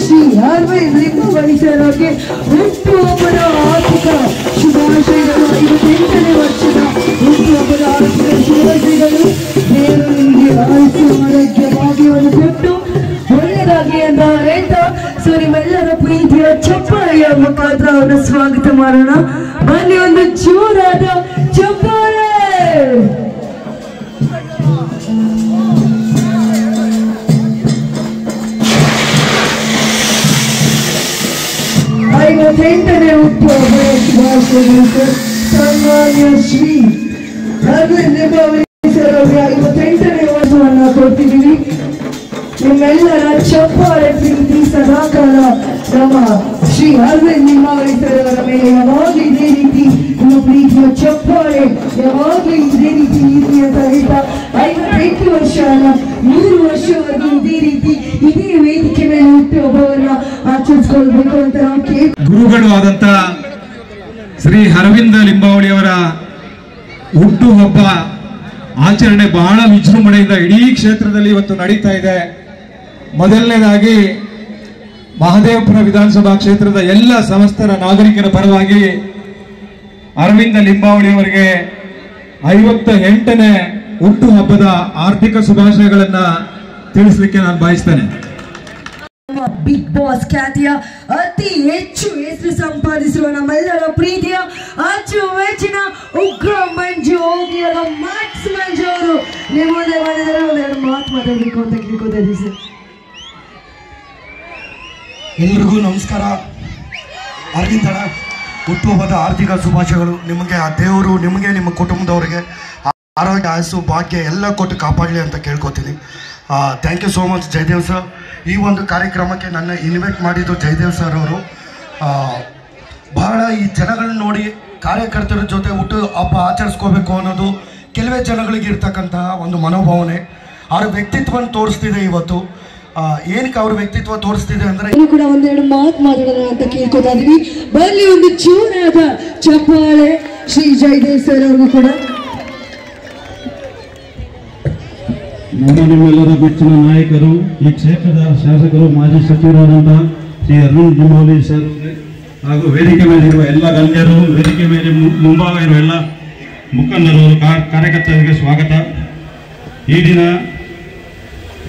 Shri Arvind Limbavali sir ಅವರಿಗೆ ಹುಟ್ಟುಹಬ್ಬದ ಆರ್ಥಿಕ ಶುಭಾಶಯಗಳು. 58ನೇ ವರ್ಷದ ಹುಟ್ಟುಹಬ್ಬದ ಆರ್ಥಿಕ ಶುಭಾಶಯಗಳು. ದೇವರು ನಿಮಗೆ ಆಯುಷ್ಯ ಆರೋಗ್ಯ ಭಾಗ್ಯವನ್ನು ಕೊಟ್ಟು ಒಳ್ಳೆಯದಾಗಿ ಅಂತ ಹೇಳ್ತಾ ಸೊ ನಿಮ್ಮೆಲ್ಲರ ಪ್ರೀತಿಯ ಚಪ್ಪಾಳೆಯ ಮುಖಾಂತರ ಅವರನ್ನು ಸ್ವಾಗತ ಮಾಡೋಣ. ಬನ್ನಿ ಒಂದು ಜೋರಾದ ಚಪ್ಪಾಳೆ. ಐವತ್ತೆಂಟನೇ ಹುಟ್ಟುಹಬ್ಬದ ಶುಭಾಶಯಗಳು. ಸನ್ಮಾನ್ಯ ಶ್ರೀ ಅರವಿಂದ್ ಲಿಂಬಾವಳಿ ಸರ್ ಅವರಿಗೆ 58ನೇ ವರ್ಷವನ್ನ ಕೊಡ್ತಿದ್ದೀವಿ. ನಿಮ್ಮೆಲ್ಲರ ಚಪ್ಪಾಳೆ ಪ್ರೀತಿ ಸದಾಕಾಲ ನಮ್ಮ ಶ್ರೀ ಅರವಿಂದ್ ಲಿಂಬಾವಳಿ ಸರ್ ಅವರ ಮೇಲೆ ಯಾವಾಗಲೂ ಇದೇ ರೀತಿ ನಿಮ್ಮ ಪ್ರೀತಿಯ ಚಪ್ಪಾಳೆ ಯಾವಾಗಲೂ ಇದೇ ರೀತಿ ಇರಲಿ ಅಂತ ಹೇಳ್ತಾ 58 ವರ್ಷ ಅಲ್ಲ 100 ವರ್ಷವರೆಗೂ ಇದೇ ರೀತಿ ಇದೇ ವೇದಿಕೆ ಮೇಲೆ ಹುಟ್ಟುಹಬ್ಬವನ್ನ ಆಚರಿಸ್ಕೊಳ್ಬೇಕು ಅಂತ ನಾವು ಗುರುಗಳು ಆದಂತ ಶ್ರೀ ಅರವಿಂದ ಲಿಂಬಾವಳಿ ಅವರ ಹುಟ್ಟುಹಬ್ಬ ಆಚರಣೆ ಬಹಳ ವಿಜೃಂಭಣೆಯಿಂದ ಇಡೀ ಕ್ಷೇತ್ರದಲ್ಲಿ ಇವತ್ತು ನಡೀತಾ ಇದೆ. ಮೊದಲನೇದಾಗಿ ಮಹದೇವಪುರ ವಿಧಾನಸಭಾ ಕ್ಷೇತ್ರದ ಎಲ್ಲ ಸಮಸ್ತರ ನಾಗರಿಕರ ಪರವಾಗಿ ಅರವಿಂದ ಲಿಂಬಾವಳಿ ಅವರಿಗೆ 58ನೇ ಹುಟ್ಟುಹಬ್ಬದ ಆರ್ಥಿಕ ಶುಭಾಶಯಗಳನ್ನ ತಿಳಿಸಲಿಕ್ಕೆ ನಾನು ಬಯಸ್ತೇನೆ. ಬಿಗ್ ಬಾಸ್ ಖ್ಯಾತಿಯ ಅತಿ ಹೆಚ್ಚು ಹೆಸರು ಸಂಪಾದಿಸಿರುವ ನಮ್ಮೆಲ್ಲರ ಪ್ರೀತಿಯ ಅಚ್ಚುಮೆಚ್ಚಿನ ಉಗ್ರ ಮಂಜು ಹೋಗಿಯರ ಮ್ಯಾಕ್ಸ್ ಮಂಜು ಅವರು ನಿಮ್ಮ ಮುಂದೆ ಮಾಡಿದರೆ ಒಂದೆರಡು ಮಾತು ಮಾತಾಡಬೇಕು ಅಂತ ಕೇಳ್ಕೊತಾ ಇದ್ದೀವಿ ಸರ್. ಎಲ್ಲರಿಗೂ ನಮಸ್ಕಾರ. ಅರವಿಂದ್ ಅಣ್ಣ ಹುಟ್ಟುಹಬ್ಬದ ಆರ್ಥಿಕ ಶುಭಾಶಯಗಳು. ನಿಮಗೆ ಆ ದೇವರು ನಿಮಗೆ ನಿಮ್ಮ ಕುಟುಂಬದವರಿಗೆ ಆರೋಗ್ಯ ಆಯಸ್ಸು ಭಾಗ್ಯ ಎಲ್ಲ ಕೊಟ್ಟು ಕಾಪಾಡಲಿ ಅಂತ ಕೇಳ್ಕೊತೀನಿ. Thank you so much Jayadev sir. ಈ ಒಂದು ಕಾರ್ಯಕ್ರಮಕ್ಕೆ ನನ್ನ ಇನ್ವೈಟ್ ಮಾಡಿದ್ದು ಜಯದೇವ್ ಸರ್ ಅವರು. ಬಹಳ ಈ ಜನಗಳನ್ನ ನೋಡಿ ಕಾರ್ಯಕರ್ತರ ಜೊತೆ ಹುಟ್ಟು ಹಬ್ಬ ಆಚರಿಸ್ಕೋಬೇಕು ಅನ್ನೋದು ಕೆಲವೇ ಜನಗಳಿಗೆ ಇರ್ತಕ್ಕಂತಹ ಒಂದು ಮನೋಭಾವನೆ. ಅವ್ರ ವ್ಯಕ್ತಿತ್ವವನ್ನು ತೋರಿಸ್ತಿದೆ ಇವತ್ತು. ಏನಕ್ಕೆ ಅವ್ರ ವ್ಯಕ್ತಿತ್ವ ತೋರಿಸ್ತಿದೆ ಅಂದರೆ ಕೂಡ ಒಂದೆರಡು ಮಾತು ಮಾತಾಡೋಣ ಅಂತ ಕೇಳ್ಕೊತಾ ಇದೀವಿ. ಬರಲಿ ಒಂದು ಜೋರಾದ ಚಪ್ಪಾಳೆ ಶ್ರೀ ಜಯದೇವ್ ಸರ್ ಅವ್ರಿಗೂ ಕೂಡ. ನಿಮ್ಮೆಲ್ಲರ ಮೆಚ್ಚಿನ ನಾಯಕರು, ಈ ಕ್ಷೇತ್ರದ ಶಾಸಕರು, ಮಾಜಿ ಸಚಿವರಾದಂತಹ ಶ್ರೀ ಅರವಿಂದ್ ಲಿಂಬಾವಳಿ ಸರ್ ಹಾಗೂ ವೇದಿಕೆ ಮೇಲಿರುವ ಎಲ್ಲ ಗಣ್ಯರು, ವೇದಿಕೆ ಮೇಲೆ ಮುಂಭಾಗ ಇರುವ ಎಲ್ಲ ಮುಖಂಡರು, ಕಾರ್ಯಕರ್ತರಿಗೆ ಸ್ವಾಗತ. ಈ ದಿನ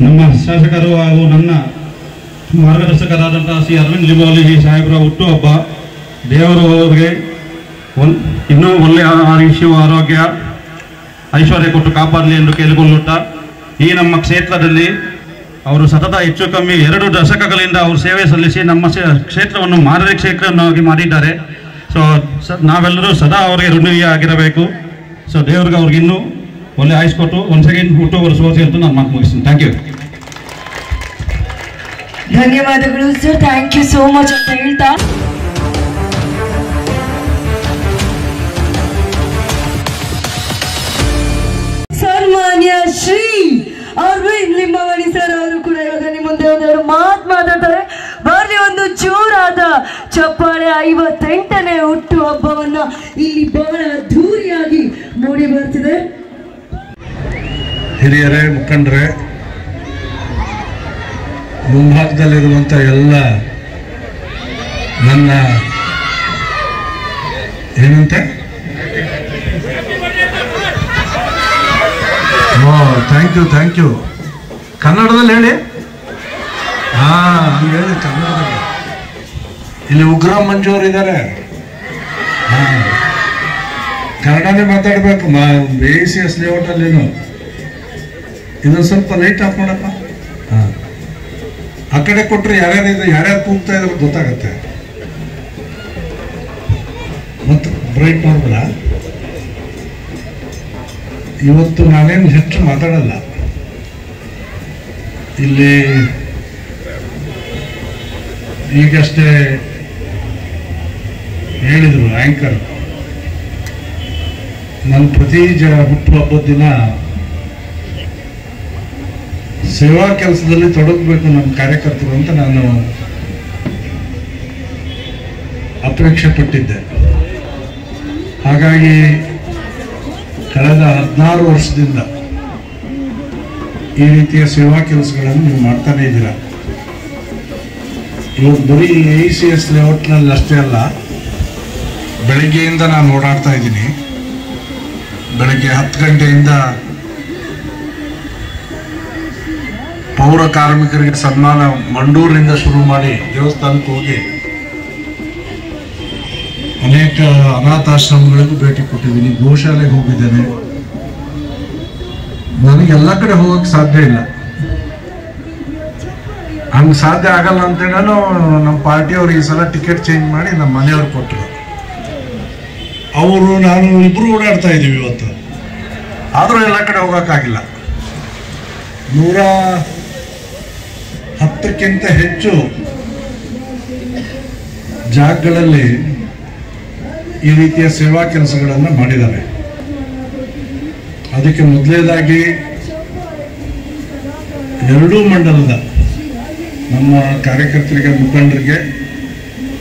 ನಮ್ಮ ಶಾಸಕರು ಹಾಗೂ ನನ್ನ ಮಾರ್ಗದರ್ಶಕರಾದಂತಹ ಶ್ರೀ ಅರವಿಂದ್ ಲಿಂಬಾವಳಿ ಸಾಹೇಬರ ಹುಟ್ಟುಹಬ್ಬ. ದೇವರು ಅವರಿಗೆ ಇನ್ನೂ ಒಳ್ಳೆಯ ಆಯುಷ್ಯ ಆರೋಗ್ಯ ಐಶ್ವರ್ಯ ಕೊಟ್ಟು ಕಾಪಾಡಲಿ ಎಂದು ಕೇಳಿಕೊಳ್ಳುತ್ತಾ, ಈ ನಮ್ಮ ಕ್ಷೇತ್ರದಲ್ಲಿ ಅವರು ಸತತ ಹೆಚ್ಚು ಕಮ್ಮಿ 2 ದಶಕಗಳಿಂದ ಅವರು ಸೇವೆ ಸಲ್ಲಿಸಿ ನಮ್ಮ ಕ್ಷೇತ್ರವನ್ನು ಮಾದರಿ ಕ್ಷೇತ್ರವನ್ನಾಗಿ ಮಾಡಿದ್ದಾರೆ. ಸೊ ನಾವೆಲ್ಲರೂ ಸದಾ ಅವರಿಗೆ ಋಣಿಯಾಗಿರಬೇಕು. ಸೊ ದೇವ್ರಿಗೆ ಅವ್ರಿಗೆ ಇನ್ನೂ ಒಳ್ಳೆ ಆಯುಷ್ ಕೊಟ್ಟು ಒಂದು ಸೆಕೆಂಡ್ ಹುಟ್ಟುಹಬ್ಬದ ಶುಭಾಶಯ ಅಂತ ನಾನು ಮಾತು ಮುಗಿಸ್ತೀನಿ. Thank you. ಧನ್ಯವಾದಗಳು sir, thank you so much ಅಂತ ಹೇಳ್ತಾ ಸನ್ಮಾನ್ಯ ಶ್ರೀ ಅರವಿಂದ್ ಲಿಂಬಾವಳಿ ಸರ್ ಅವರು ಕೂಡ ಇವಾಗ ನಿಮ್ಮ ಮುಂದೆ ಒಂದೆರಡು ಮಾತು ಮಾತಾಡ್ತಾರೆ. ಬರಲಿ ಒಂದು ಜೋರಾದ ಚಪ್ಪಾಳೆ. 58ನೇ ಹುಟ್ಟುಹಬ್ಬವನ್ನ ಇಲ್ಲಿ ಬಹಳ ಅದ್ಧೂರಿಯಾಗಿ ಮೂಡಿ ಬರ್ತಿದೆ. ಹಿರಿಯರೇ, ಮುಖಂಡರೇ, ಮುಂಭಾಗದಲ್ಲಿರುವಂಥ ಎಲ್ಲ ನನ್ನ ಏನಂತೆ ಥ್ಯಾಂಕ್ ಯು ಕನ್ನಡದಲ್ಲಿ ಹೇಳಿ. ಹಂಗೆ ಹೇಳಿ ಕನ್ನಡದಲ್ಲಿ. ಇಲ್ಲಿ ಉಗ್ರ ಮಂಜು ಅವರು ಇದ್ದಾರೆ. ಕನ್ನಡನೇ ಮಾತಾಡಬೇಕು. ACS ಲೇಔಟಲ್ಲಿನು ಇದೊಂದು ಸ್ವಲ್ಪ ಲೈಟ್ ಆಫ್ ಮಾಡಪ್ಪ. ಆ ಕಡೆ ಕೊಟ್ಟರೆ ಯಾರ್ಯಾರು ಕೂಗ್ತಾ ಇದ್ರು ಗೊತ್ತಾಗತ್ತೆ. ಮತ್ತು ಬ್ರೈಟ್ ಮಾಡಬೇಡ. ಇವತ್ತು ನಾನೇನು ಹೆಚ್ಚು ಮಾತಾಡಲ್ಲ. ಇಲ್ಲಿ ಈಗಷ್ಟೇ ಹೇಳಿದರು ಆ್ಯಂಕರ್, ನಾನು ಪ್ರತಿ ಹುಟ್ಟುಹಬ್ಬದ ದಿನ ಸೇವಾ ಕೆಲಸದಲ್ಲಿ ತೊಡಗಬೇಕು ನಮ್ಮ ಕಾರ್ಯಕರ್ತರು ಅಂತ ನಾನು ಅಪೇಕ್ಷೆ ಪಟ್ಟಿದ್ದೆ. ಹಾಗಾಗಿ ಕಳೆದ 16 ವರ್ಷದಿಂದ ಈ ರೀತಿಯ ಸೇವಾ ಕೆಲಸಗಳನ್ನು ನೀವು ಮಾಡ್ತಾನೆ ಇದ್ದೀರಾ. ಇವತ್ತು ಬರೀ ACS ಲೇಔಟ್ನಲ್ಲಿ ಅಷ್ಟೇ ಅಲ್ಲ, ಬೆಳಗ್ಗೆಯಿಂದ ನಾನು ಓಡಾಡ್ತಾ ಇದ್ದೀನಿ. ಬೆಳಗ್ಗೆ 10 ಗಂಟೆಯಿಂದ ಪೌರ ಕಾರ್ಮಿಕರಿಗೆ ಸನ್ಮಾನ ಮಂಡೂರಿನಿಂದ ಶುರು ಮಾಡಿ ದೇವಸ್ಥಾನಕ್ಕೆ ಹೋಗಿ ಅನೇಕ ಅನಾಥಾಶ್ರಮಗಳಿಗೂ ಭೇಟಿ ಕೊಟ್ಟಿದ್ದೀನಿ, ಗೋಶಾಲೆಗೆ ಹೋಗಿದ್ದೇನೆ. ನನಗೆ ಎಲ್ಲ ಕಡೆ ಹೋಗಕ್ಕೆ ಸಾಧ್ಯ ಇಲ್ಲ. ಹಂಗೆ ಸಾಧ್ಯ ಆಗಲ್ಲ ಅಂತೇಳಿ ನಮ್ಮ ಪಾರ್ಟಿಯವರು ಈ ಸಲ ಟಿಕೆಟ್ ಚೇಂಜ್ ಮಾಡಿ ನಮ್ಮ ಮನೆಯವ್ರು ಕೊಟ್ಟರು. ಅವರು ನಾನು ಇಬ್ಬರು ಓಡಾಡ್ತಾ ಇದ್ದೀವಿ ಇವತ್ತು. ಆದರೂ ಎಲ್ಲ ಕಡೆ ಹೋಗೋಕ್ಕಾಗಿಲ್ಲ. 110ಕ್ಕಿಂತ ಹೆಚ್ಚು ಜಾಗಗಳಲ್ಲಿ ಈ ರೀತಿಯ ಸೇವಾ ಕೆಲಸಗಳನ್ನು ಮಾಡಿದ್ದಾರೆ. ಅದಕ್ಕೆ ಮೊದಲನೇದಾಗಿ ಎರಡೂ ಮಂಡಲದ ನಮ್ಮ ಕಾರ್ಯಕರ್ತರಿಗೆ, ಮುಖಂಡರಿಗೆ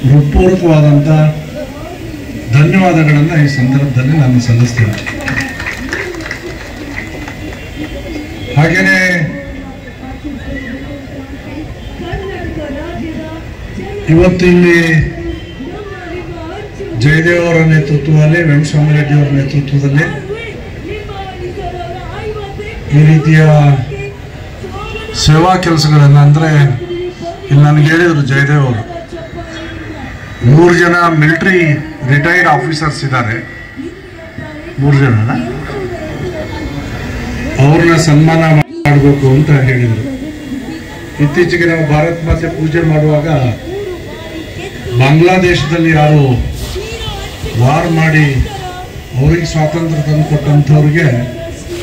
ಹೃತ್ಪೂರ್ವಕವಾದಂಥ ಧನ್ಯವಾದಗಳನ್ನು ಈ ಸಂದರ್ಭದಲ್ಲಿ ನಾನು ಸಲ್ಲಿಸ್ತೇನೆ. ಹಾಗೆಯೇ ಇವತ್ತು ಇಲ್ಲಿ ಜಯದೇವ್ ಅವರ ನೇತೃತ್ವದಲ್ಲಿ, ವೆಂಕಟಸ್ವಾಮಿ ರೆಡ್ಡಿ ಅವರ ನೇತೃತ್ವದಲ್ಲಿ ಈ ರೀತಿಯ ಸೇವಾ ಕೆಲಸಗಳನ್ನು, ಅಂದರೆ ಇಲ್ಲಿ ನನಗೆ ಹೇಳಿದರು ಜಯದೇವ್ ಅವರು 3 ಜನ ಮಿಲಿಟರಿ ರಿಟೈರ್ಡ್ ಆಫೀಸರ್ಸ್ ಇದ್ದಾರೆ, 3 ಜನ ಅವ್ರನ್ನ ಸನ್ಮಾನ ಮಾಡಬೇಕು ಅಂತ ಹೇಳಿದರು. ಇತ್ತೀಚೆಗೆ ನಾವು ಭಾರತ್ ಮಾತೆ ಪೂಜೆ ಮಾಡುವಾಗ ಬಾಂಗ್ಲಾದೇಶದಲ್ಲಿ ಯಾರು ವಾರ್ ಮಾಡಿ ಅವ್ರಿಗೆ ಸ್ವಾತಂತ್ರ್ಯ ತಂದು ಕೊಟ್ಟಂಥವ್ರಿಗೆ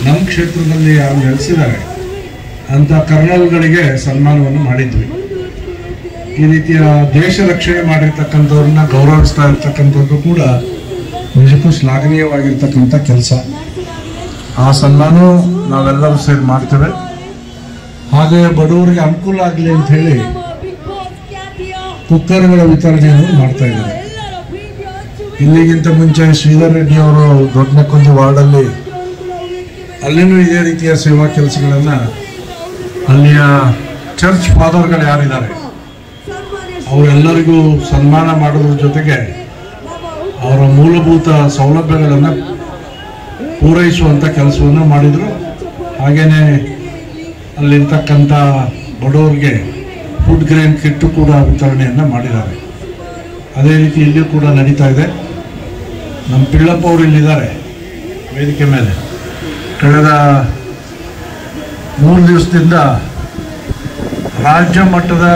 ನಮ್ಮ ಕ್ಷೇತ್ರದಲ್ಲಿ ಯಾರು ನೆಲೆಸಿದ್ದಾರೆ ಅಂತ ಕರ್ನಲ್ಗಳಿಗೆ ಸನ್ಮಾನವನ್ನು ಮಾಡಿದ್ವಿ. ಈ ರೀತಿಯ ದೇಶ ರಕ್ಷಣೆ ಮಾಡಿರ್ತಕ್ಕಂಥವ್ರನ್ನ ಗೌರವಿಸ್ತಾ ಇರ್ತಕ್ಕಂಥದ್ದು ಕೂಡ ನಿಜಕ್ಕೂ ಶ್ಲಾಘನೀಯವಾಗಿರ್ತಕ್ಕಂಥ ಕೆಲಸ. ಆ ಸನ್ಮಾನ ನಾವೆಲ್ಲರೂ ಸೇರಿ ಮಾಡ್ತೇವೆ. ಹಾಗೆ ಬಡವರಿಗೆ ಅನುಕೂಲ ಆಗಲಿ ಅಂತ ಹೇಳಿ ಕುಕ್ಕರ್ಗಳ ವಿತರಣೆಯನ್ನು ಮಾಡ್ತಾ ಇದ್ದಾರೆ. ಇಲ್ಲಿಗಿಂತ ಮುಂಚೆ ಶ್ರೀಧರ್ ರೆಡ್ಡಿ ಅವರು ದೊಡ್ಡನಕೊಂಜಿ ವಾರ್ಡಲ್ಲಿ ಅಲ್ಲಿನೂ ಇದೇ ರೀತಿಯ ಸೇವಾ ಕೆಲಸಗಳನ್ನು ಅಲ್ಲಿಯ ಚರ್ಚ್ ಫಾದರ್ಗಳು ಯಾರಿದ್ದಾರೆ ಅವರೆಲ್ಲರಿಗೂ ಸನ್ಮಾನ ಮಾಡೋದ್ರ ಜೊತೆಗೆ ಅವರ ಮೂಲಭೂತ ಸೌಲಭ್ಯಗಳನ್ನು ಪೂರೈಸುವಂಥ ಕೆಲಸವನ್ನು ಮಾಡಿದರು. ಹಾಗೆಯೇ ಅಲ್ಲಿರ್ತಕ್ಕಂಥ ಬಡವರಿಗೆ ಫುಡ್ ಗ್ರೇನ್ ಕಿಟ್ಟು ಕೂಡ ವಿತರಣೆಯನ್ನು ಮಾಡಿದ್ದಾರೆ. ಅದೇ ರೀತಿ ಇಲ್ಲಿಯೂ ಕೂಡ ನಡೀತಾ ಇದೆ. ನಮ್ಮ ಪಿಳ್ಳಪ್ಪ ಅವರು ಇಲ್ಲಿದ್ದಾರೆ ವೇದಿಕೆ ಮೇಲೆ. ಕಳೆದ 3 ದಿವಸದಿಂದ ರಾಜ್ಯ ಮಟ್ಟದ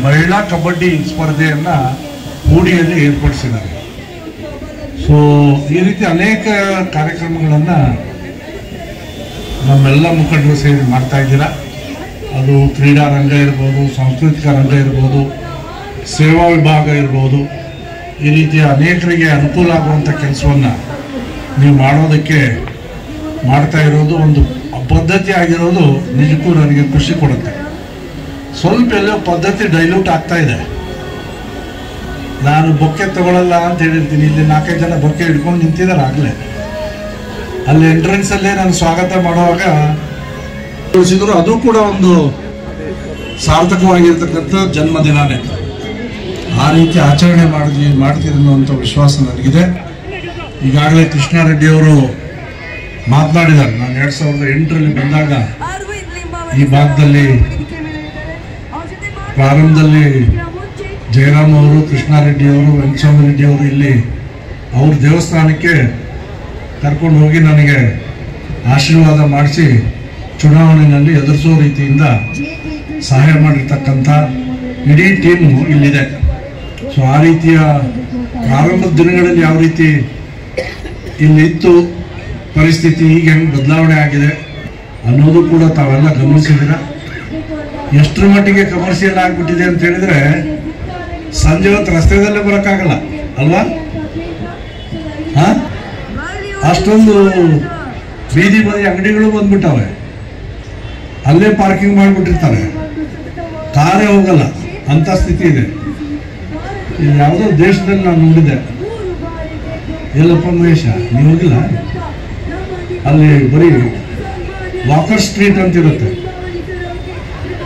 ಮಹಿಳಾ ಕಬಡ್ಡಿ ಸ್ಪರ್ಧೆಯನ್ನು ಮೂಡಿಯಲ್ಲಿ ಏರ್ಪಡಿಸಿದ್ದಾರೆ. ಸೊ ಈ ರೀತಿ ಅನೇಕ ಕಾರ್ಯಕ್ರಮಗಳನ್ನು ನಮ್ಮೆಲ್ಲ ಮುಖಂಡರು ಸೇರಿ ಮಾಡ್ತಾ ಇದ್ದೀರಾ. ಅದು ಕ್ರೀಡಾ ರಂಗ ಇರ್ಬೋದು, ಸಾಂಸ್ಕೃತಿಕ ರಂಗ ಇರ್ಬೋದು, ಸೇವಾ ವಿಭಾಗ ಇರ್ಬೋದು. ಈ ರೀತಿಯ ಅನೇಕರಿಗೆ ಅನುಕೂಲ ಆಗುವಂಥ ಕೆಲಸವನ್ನು ನೀವು ಮಾಡೋದಕ್ಕೆ ಮಾಡ್ತಾ ಇರೋದು ಒಂದು ಪದ್ಧತಿ ಆಗಿರೋದು ನಿಜಕ್ಕೂ ನನಗೆ ಖುಷಿ ಕೊಡುತ್ತೆ. ಸ್ವಲ್ಪ ಎಲ್ಲೋ ಪದ್ಧತಿ ಡೈಲ್ಯೂಟ್ ಆಗ್ತಾ ಇದೆ. ನಾನು ಬೊಕ್ಕೆ ತಗೊಳ್ಳಲ್ಲ ಅಂತ ಹೇಳಿರ್ತೀನಿ. ಇಲ್ಲಿ 4-5 ಜನ ಬೊಕ್ಕೆ ಹಿಡ್ಕೊಂಡು ನಿಂತಿದ್ದಾರೆ ಆಗಲೇ. ಅಲ್ಲಿ ಎಂಟ್ರೆನ್ಸಲ್ಲೇ ನಾನು ಸ್ವಾಗತ ಮಾಡುವಾಗ ತೋರಿಸಿದ್ರು. ಅದು ಕೂಡ ಒಂದು ಸಾರ್ಥಕವಾಗಿರ್ತಕ್ಕಂಥ ಜನ್ಮದಿನಾನೇ. ಆ ರೀತಿ ಆಚರಣೆ ಮಾಡ್ತೀರಿ ಅನ್ನುವಂಥ ವಿಶ್ವಾಸ ನನಗಿದೆ. ಈಗಾಗಲೇ ಕೃಷ್ಣಾರೆಡ್ಡಿ ಅವರು ಮಾತನಾಡಿದ್ದಾರೆ. ನಾನು 2008ರಲ್ಲಿ ಬಂದಾಗ ಈ ಭಾಗದಲ್ಲಿ ಪ್ರಾರಂಭದಲ್ಲಿ ಜಯರಾಮ್ ಅವರು, ಕೃಷ್ಣಾರೆಡ್ಡಿ ಅವರು, ವೆಂಕಟಸ್ವಾಮಿ ರೆಡ್ಡಿ ಅವರು ಇಲ್ಲಿ ಅವ್ರ ದೇವಸ್ಥಾನಕ್ಕೆ ಕರ್ಕೊಂಡು ಹೋಗಿ ನನಗೆ ಆಶೀರ್ವಾದ ಮಾಡಿಸಿ ಚುನಾವಣೆಯಲ್ಲಿ ಎದುರಿಸೋ ರೀತಿಯಿಂದ ಸಹಾಯ ಮಾಡಿರ್ತಕ್ಕಂಥ ಇಡೀ ಟೀಮು ಇಲ್ಲಿದೆ. ಸೊ ಆ ರೀತಿಯ ಪ್ರಾರಂಭದ ದಿನಗಳಲ್ಲಿ ಯಾವ ರೀತಿ ಇಲ್ಲಿತ್ತು ಪರಿಸ್ಥಿತಿ, ಈಗ ಹೆಂಗೆ ಬದಲಾವಣೆ ಆಗಿದೆ ಅನ್ನೋದು ಕೂಡ ತಾವೆಲ್ಲ ಗಮನಿಸಿದ್ದೀರ. ಎಷ್ಟರ ಮಟ್ಟಿಗೆ ಕಮರ್ಷಿಯಲ್ ಆಗಿಬಿಟ್ಟಿದೆ ಅಂತ ಹೇಳಿದ್ರೆ ಸಂಜೆ ಹೊತ್ತು ರಸ್ತೆದಲ್ಲೇ ಬರೋಕ್ಕಾಗಲ್ಲ ಅಲ್ವಾ? ಅಷ್ಟೊಂದು ಬೀದಿ ಬದಿ ಅಂಗಡಿಗಳು ಬಂದ್ಬಿಟ್ಟವೆ. ಅಲ್ಲೇ ಪಾರ್ಕಿಂಗ್ ಮಾಡಿಬಿಟ್ಟಿರ್ತಾರೆ, ಕಾರೇ ಹೋಗಲ್ಲ ಅಂತ ಸ್ಥಿತಿ ಇದೆ. ಯಾವುದೋ ದೇಶದಲ್ಲಿ ನಾನು ನೋಡಿದ್ದೆ. ಎಲ್ಲಪ್ಪ ಮಹೇಶ, ನೀವು ಹೋಗಿಲ್ಲ? ಅಲ್ಲಿ ಬರೀ ವಾಕರ್ ಸ್ಟ್ರೀಟ್ ಅಂತ ಇರುತ್ತೆ.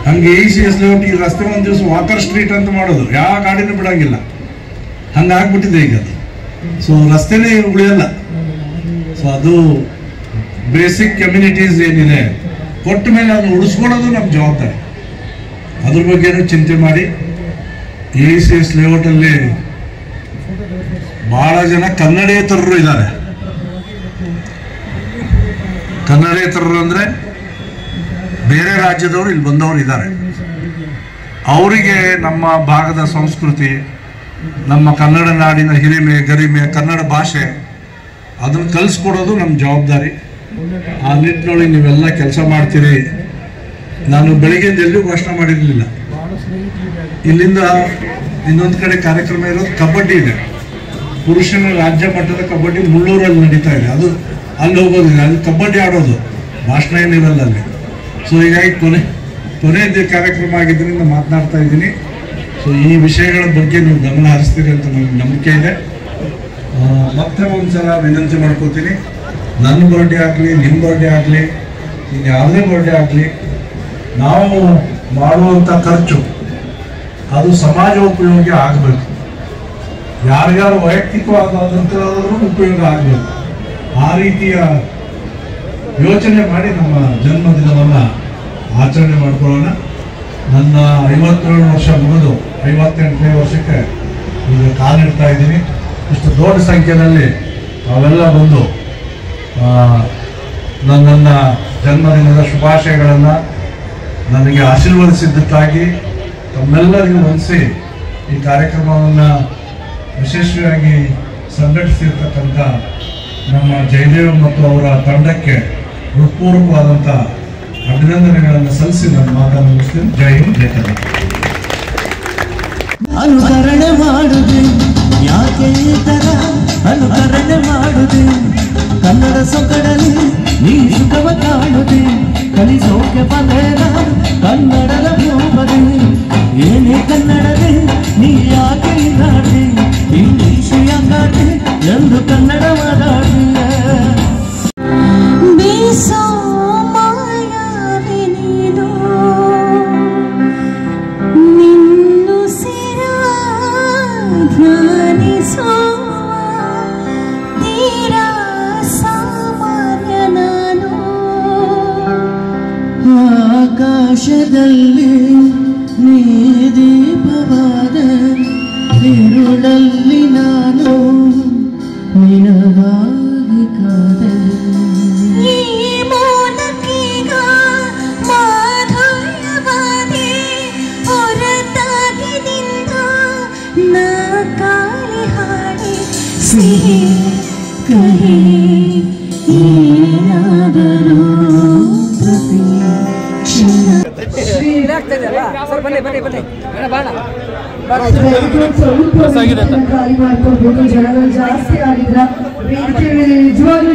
ಹಂಗೆ ACS ಲೇಔಟ್ ಈ ರಸ್ತೆ ಒಂದು ದಿವಸ ವಾಕರ್ ಸ್ಟ್ರೀಟ್ ಅಂತ ಮಾಡೋದು, ಯಾವ ಗಾಡಿನೂ ಬಿಡಂಗಿಲ್ಲ, ಹಂಗಾಗ್ಬಿಟ್ಟಿದೆ ಈಗ ಅದು. ಸೊ ರಸ್ತೆನೇ ಉಳಿಯಲ್ಲ. ಸೊ ಅದು ಬೇಸಿಕ್ ಕಮ್ಯುನಿಟೀಸ್ ಏನಿದೆ ಕೊಟ್ಟ ಮೇಲೆ ಅದನ್ನು ಉಳಿಸ್ಕೊಳ್ಳೋದು ನಮ್ಮ ಜವಾಬ್ದಾರಿ. ಅದ್ರ ಬಗ್ಗೆನೂ ಚಿಂತೆ ಮಾಡಿ. ACS ಲೇಔಟಲ್ಲಿ ಬಹಳ ಜನ ಕನ್ನಡೇತರರು ಇದ್ದಾರೆ. ಕನ್ನಡೇತರರು ಅಂದರೆ ಬೇರೆ ರಾಜ್ಯದವರು ಇಲ್ಲಿ ಬಂದವರು ಇದ್ದಾರೆ. ಅವರಿಗೆ ನಮ್ಮ ಭಾಗದ ಸಂಸ್ಕೃತಿ, ನಮ್ಮ ಕನ್ನಡ ನಾಡಿನ ಹಿರಿಮೆ ಗರಿಮೆ, ಕನ್ನಡ ಭಾಷೆ ಅದನ್ನು ಕಲಿಸ್ಕೊಡೋದು ನಮ್ಮ ಜವಾಬ್ದಾರಿ. ಆ ನಿಟ್ಟಿನೊಳಗೆ ನೀವೆಲ್ಲ ಕೆಲಸ ಮಾಡ್ತೀರಿ. ನಾನು ಬೆಳಿಗ್ಗೆಯಿಂದ ಎಲ್ಲೂ ಭಾಷಣ ಮಾಡಿರಲಿಲ್ಲ. ಇಲ್ಲಿಂದ ಇನ್ನೊಂದು ಕಡೆ ಕಾರ್ಯಕ್ರಮ ಇರೋದು ಕಬಡ್ಡಿ ಇದೆ, ಪುರುಷನ ರಾಜ್ಯ ಮಟ್ಟದ ಕಬಡ್ಡಿ ಮುಳ್ಳೂರಲ್ಲಿ ನಡೀತಾ ಇದೆ. ಅದು ಅಲ್ಲಿ ಹೋಗೋದಿಲ್ಲ, ಅಲ್ಲಿ ಕಬಡ್ಡಿ ಆಡೋದು, ಭಾಷಣ ಏನಿರಲ್ಲ ಅಲ್ಲಿ. ಸೊ ಹೀಗಾಗಿ ಕೊನೆಯದೇ ಕಾರ್ಯಕ್ರಮ ಆಗಿದ್ದರಿಂದ ಮಾತನಾಡ್ತಾ ಇದ್ದೀನಿ. ಸೊ ಈ ವಿಷಯಗಳ ಬಗ್ಗೆ ನೀವು ಗಮನ ಹರಿಸ್ತೀರಿ ಅಂತ ನನಗೆ ನಂಬಿಕೆ ಇದೆ. ಮತ್ತೆ ಒಂದ್ಸಲ ವಿನಂತಿ ಮಾಡ್ಕೋತೀನಿ, ನನ್ನ ಬರ್ಡೇ ಆಗಲಿ, ನಿಮ್ಮ ಬರ್ಡೇ ಆಗಲಿ, ಇನ್ನು ಯಾವುದೇ ಬರ್ಡೇ ಆಗಲಿ, ನಾವು ಮಾಡುವಂಥ ಖರ್ಚು ಅದು ಸಮಾಜ ಉಪಯೋಗಿ ಆಗಬೇಕು. ಯಾರ್ಯಾರು ವೈಯಕ್ತಿಕವಾದಂಥದ್ರೂ ಉಪಯೋಗ ಆಗಬೇಕು. ಆ ರೀತಿಯ ಯೋಚನೆ ಮಾಡಿ ನಮ್ಮ ಜನ್ಮದಿನವನ್ನು ಆಚರಣೆ ಮಾಡ್ಕೊಳ್ಳೋಣ. ನನ್ನ 57 ವರ್ಷ ಮುಗಿದು 58ನೇ ವರ್ಷಕ್ಕೆ ಈಗ ಕಾಲಿಡ್ತಾ ಇದ್ದೀನಿ. ಇಷ್ಟು ದೊಡ್ಡ ಸಂಖ್ಯೆಯಲ್ಲಿ ಅವೆಲ್ಲ ಬಂದು ನನ್ನ ಜನ್ಮದಿನದ ಶುಭಾಶಯಗಳನ್ನು ನನಗೆ ಆಶೀರ್ವದಿಸಿದ್ದಕ್ಕಾಗಿ ತಮ್ಮೆಲ್ಲರಿಗೂ ವಂದಿಸಿ ಈ ಕಾರ್ಯಕ್ರಮವನ್ನು ಯಶಸ್ವಿಯಾಗಿ ಸಂಘಟಿಸಿರ್ತಕ್ಕಂಥ ನಮ್ಮ ಜಯದೇವ್ ಮತ್ತು ಅವರ ತಂಡಕ್ಕೆ ಹೃತ್ಪೂರ್ವಕವಾದಂಥ ಅಭಿನಂದನೆಗಳನ್ನು ಸಲ್ಲಿಸಿ ನನ್ನ ಮಾತನ್ನು ಮುಗಿಸ್ತೀನಿ. ಜೈ ಹಿಂದ್, ಜೈ ಕರ್ನಾಟಕ. ಅನುಕರಣೆ ಮಾಡುದೆ ಯಾಕೆ ತರ ಅನುಕರಣೆ ಮಾಡುದೆ, ಕನ್ನಡ ಸೊಗಡಲಿ ನೀ ಸುಖವ ಕಾಣುದೆ, ಕಲಿಸೋಕೆ ಪದೇನ ಕನ್ನಡದ ಭೂಮದೆ, ಏನೇ ಕನ್ನಡದೆ ನೀ ಯಾಕೆ ನಾಡೆ, ಇಂಗ್ಲೀಷ್ ಯಾಕಾಡೆ ಎಂದು ಕನ್ನಡ ಮಾತಾಡಿಯ ಬೀಸೋ ಮಾಯಾವಿನಿದು ನಿನ್ನು ಸಿರ ಧ್ಯಾನಿಸೋ ತೀರ ಸಾಮಾನ್ಯ ನಾನು, ಆಕಾಶದಲ್ಲಿ ನೀ ದೀಪವಾದ ഇരുളಲ್ಲಿ ನಾನು ನಿನಗಾಗಿ ಕಾದೆ, ಈ ಮೂಲಕೀಗ ಮಾಧುರ್ಯವಾದಿ ಹೊರತಾಗಿ ನಿನ್ನ ನಾ ಕಾಲಿ ಹಾಡಿ ಸಿಹಿ ಕಹಿ ಏನಾದರೂ ಪ್ರತಿ ಕ್ಷಣ ಸ್ವಲ್ಪ ಜಾಸ್ತಿ ಆಗಿದ್ರ ವೇದಿಕೆ ಮೇಲೆ ನಿಜವಾಗ್ಲೂ